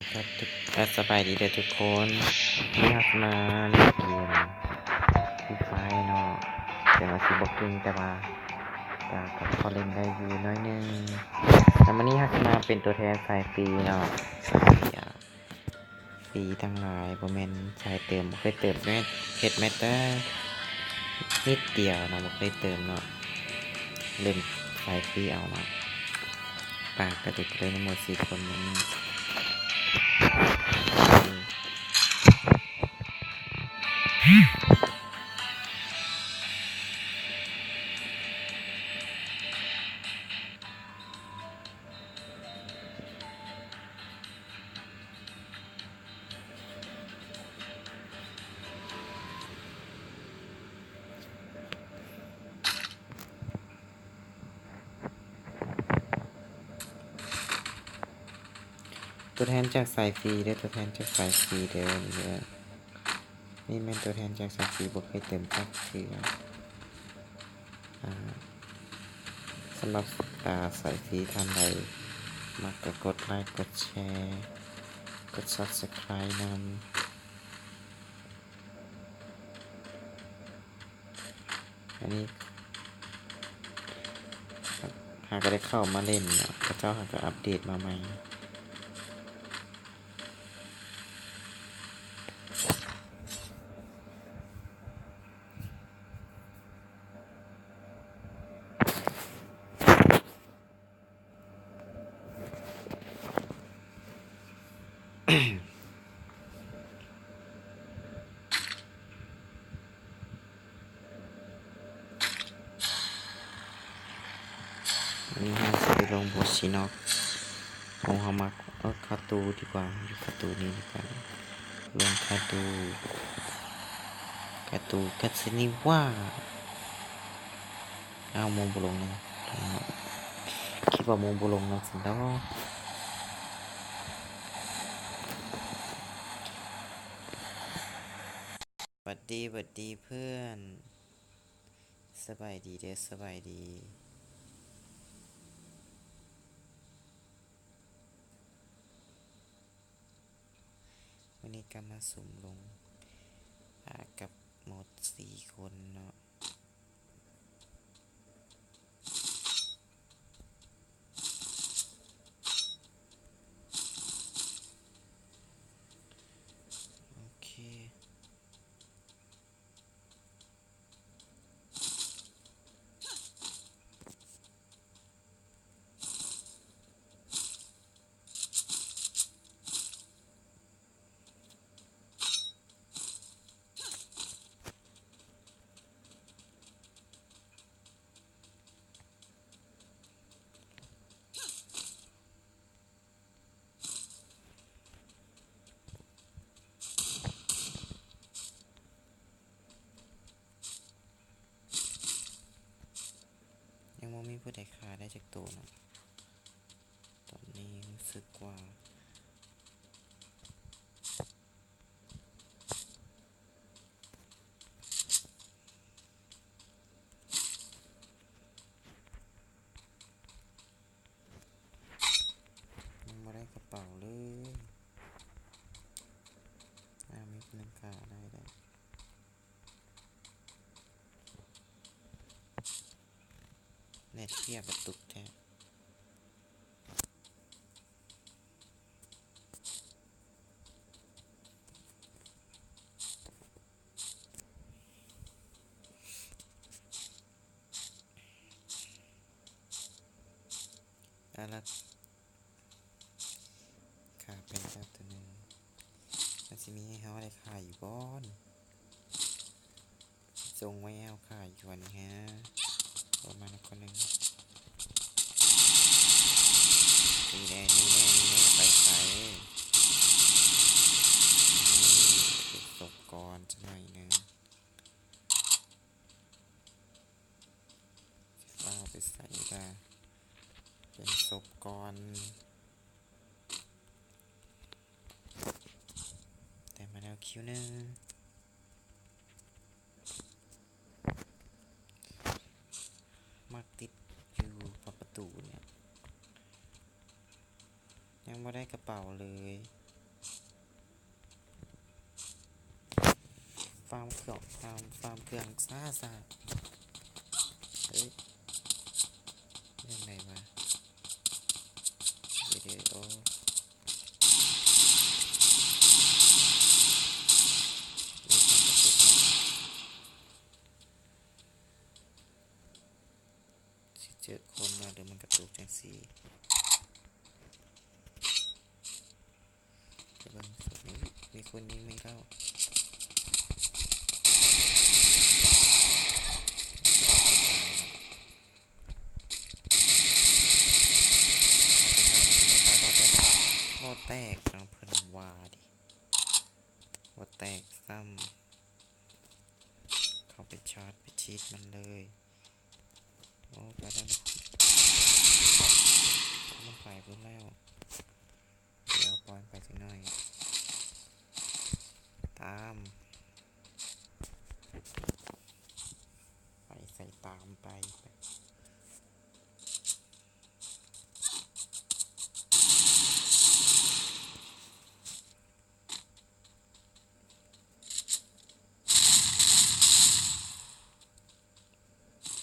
สบายดีเด้อทุกคนนี่ครับมาเล่นเกมฟรีไฟเนาะแต่ว่าสิบ่เก่งแต่ว่าก็พอเล่นได้อยู่น้อยหนึงแต่วันนี้ครับมาเป็นตัวแทนสายฟรีเนาะสายฟรีทั้งหลายบ่แม่นสายเติมบ่เคยเติมแม่เฮ็ดแมตเตอร์นิดเดียวเนาะบ่เคยเติมเนาะเล่นสายฟรีเอาเนาะปากกระดิกเลยทั้งหมด4คนนี้ตัวแทนจากสายฟรีเด้อตัวแทนจากสายฟรีเด้อนี่แม่นตัวแทนจากสายฟรีบ่เคยเติมจักเทื่อสำหรับสายฟรีท่านใดมักก็กดไลค์กดแชร์กด Subscribe นำอันนี้หากได้เข้ามาเล่นเนาะพระเจ้าหากอัปเดตมาใหม่อันนี้ฮะจะไปลงโบชินอกของเฮามักคาตูดีกว่าคาตูนี้ดีกว่าลงคาตูกัตสึนิว่าเอามงบุลงนะคิดว่ามงบุลงนะสิแล้วบัดดีเพื่อนสบายดีเด้อสบายดีวันนี้ก็มาสุ่มลงกับหมด4คนเนาะโอเคยังไม่มีผู้ใดฆ่าได้จากตัวเนาะตอนนี้รู้สึกว่ายังไม่ได้กระเป๋าเลยมีคนนึงฆ่าได้เน็ตเทียบกระตุกแท้แล้วฆ่าไปแล้วตัวหนึ่งมันจะมีให้เขาได้ฆ่าอยู่บ้อนจงไว้เอาฆ่าอยู่วันนี้ฮะประมาณคนหนึ่งนี่แน่ไปตกก่อนจะหน่อยหนึ่งฟ้าไปใส่ได้เป็นศพก่อนแต่มาแล้วคิวหนึ่งมักติดอยู่ประตูเนี่ยยังไม่ได้กระเป๋าเลย ฟาร์มเครื่องซ่าเฮ้ยเรื่องไหนวะวิดีโอมีความกระตุกหน่อยสิเจอคนมาเดี๋ยวมันกระตุกจังสีจะเบิ่งสุดนี้มีคนยิงไม่เข้าโม่แตกน้องเพิ่นว่าดิโม่แตกซ้ำเข้าไปชาร์จไปชีดมันเลยโอ้ไปแล้วนะมันไปพุ่นแล้วเดี๋ยวปล่อยไปสักหน่อยตามไปใส่ตามไป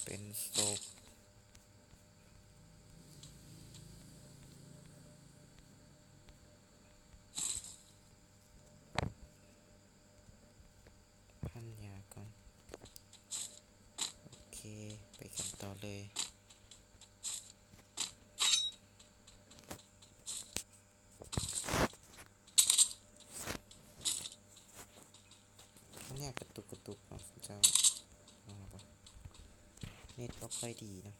เป็นศพพันยาก่อนโอเคไปกันต่อเลยพันยากระตุกเนาะเจ้าเอาปะเน็ตก็ค่อยดีนะ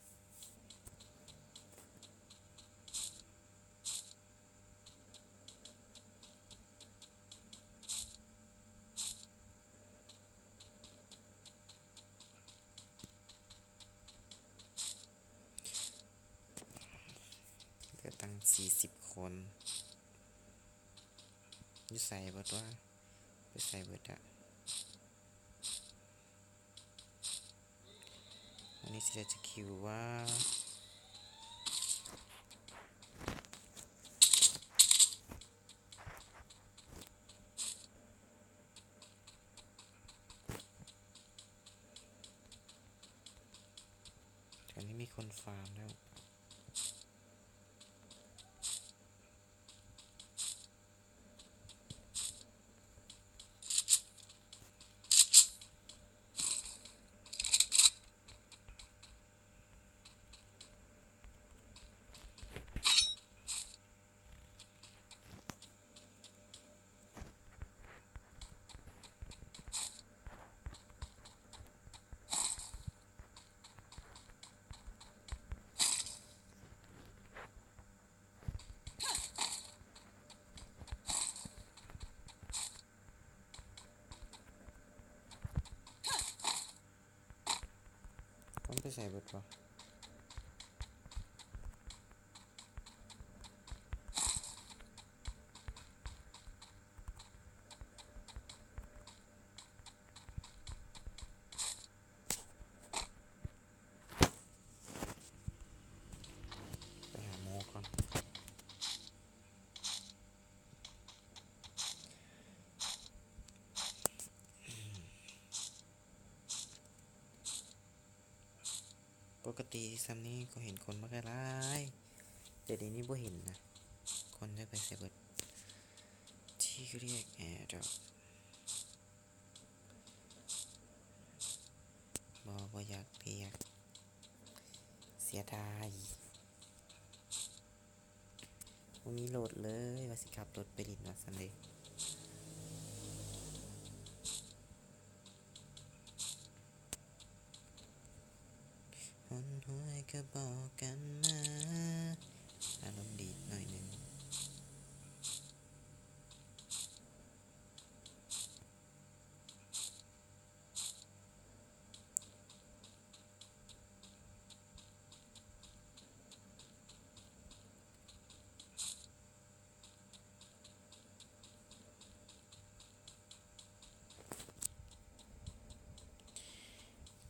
เหลือตั้ง40 คนนี่ใส่เบิดว่าไปใส่เบิดอะวันนี้สิจะคิวว่าตอนนี้มีคนฟาร์มแล้วต้องไปใส่เบิดวะไปหาโมก่อนปกติซัมนี้ก็เห็นคนมากันหลายแต่เดี๋ยวนี้บ่เห็นนะคนได้ไปใส่เบิดที่เรียกแอร์ดรอปบ่อยากเรียกเสียดายวันนี้โหลดเลยว่าสิขับรถไปดินวัดซันเดย์หนหวยก็บอกกันมาอารมณ์ดีหน่อยหนึ่ง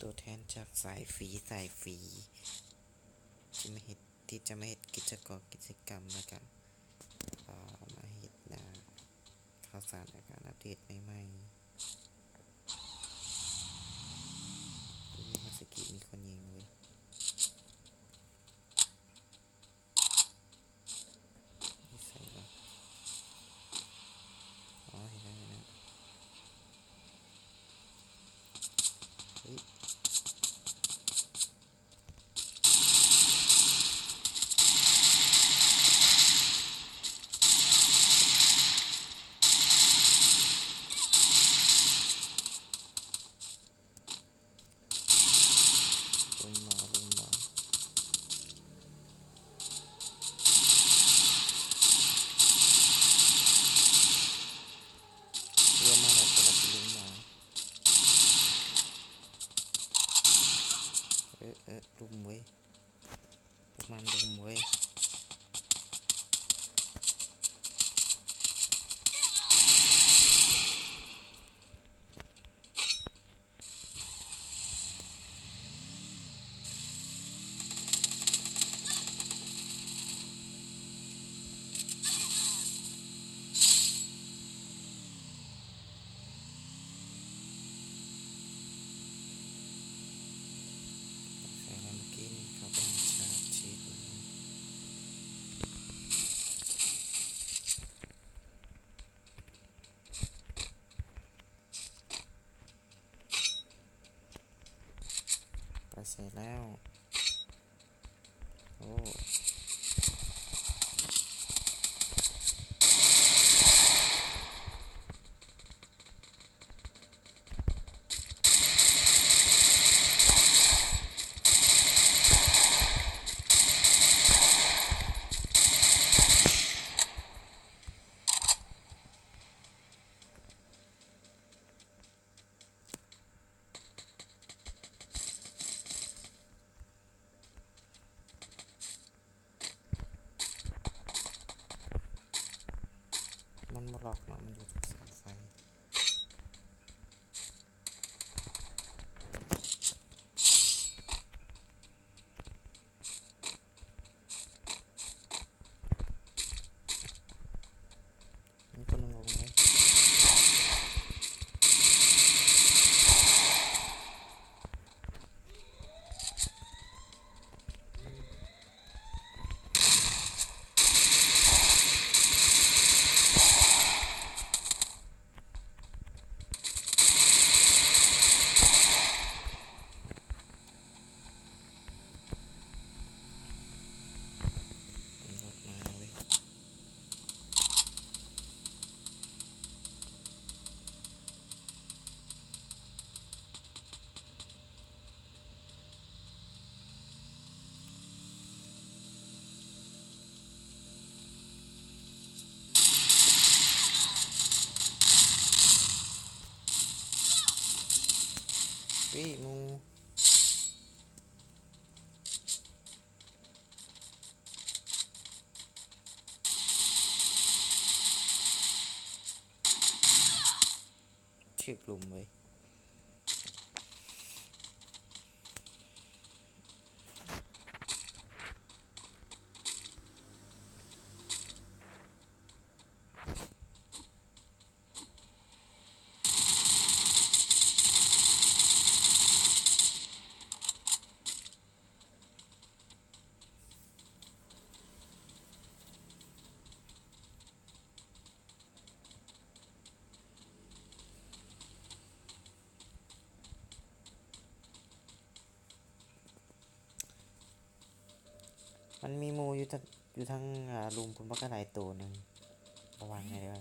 ตัวแทนจากสายฟรีที่ไม่เห็นที่จะไม่เห็นกิจกรรมแล้วกันมาเห็นนะข่าวสารอาการอัปเดตใหม่ๆ ลุมเว้ยพวกมันลุมเว้ยใส่แล้วเมื่อกี้นี่เขาไปหาชาร์จชีพไปเสร็จแล้วโอ้มันมาหลอกเนาะมันอยู่ตรงเสาไฟมีคนลงไหมมีรถมาเว้ยมูชื่อกลุ่มเว้ยมันมีหมูอยู่ทั้งลุมพุ่นบักกะหลายตัวหนึ่งระวังไงเด้อ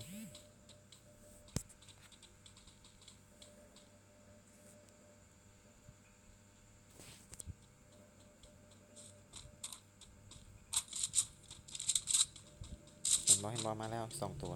เห็นบอมาแล้ว2 ตัว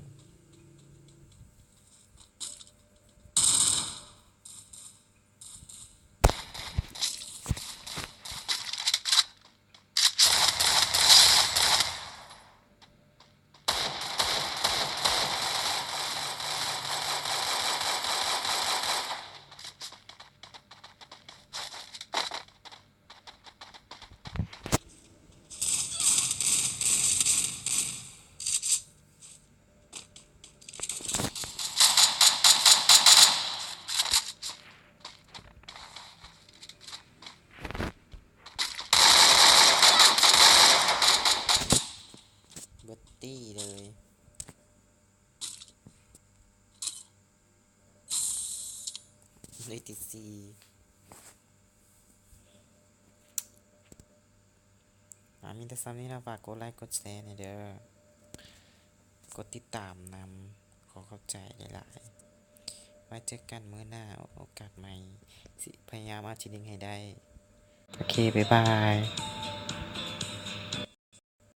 เบิร์ตตี้เลยเลยติดซีมีแต่ซ้ำนี้นะฝากกดไลค์กดแชร์หน่อยเด้อกดติดตามนำขอเข้าใจหลายๆไว้เจอกันมื้อหน้าโอกาสใหม่สิพยายามเอาชีวิตให้ได้โอเคบ๊ายบาย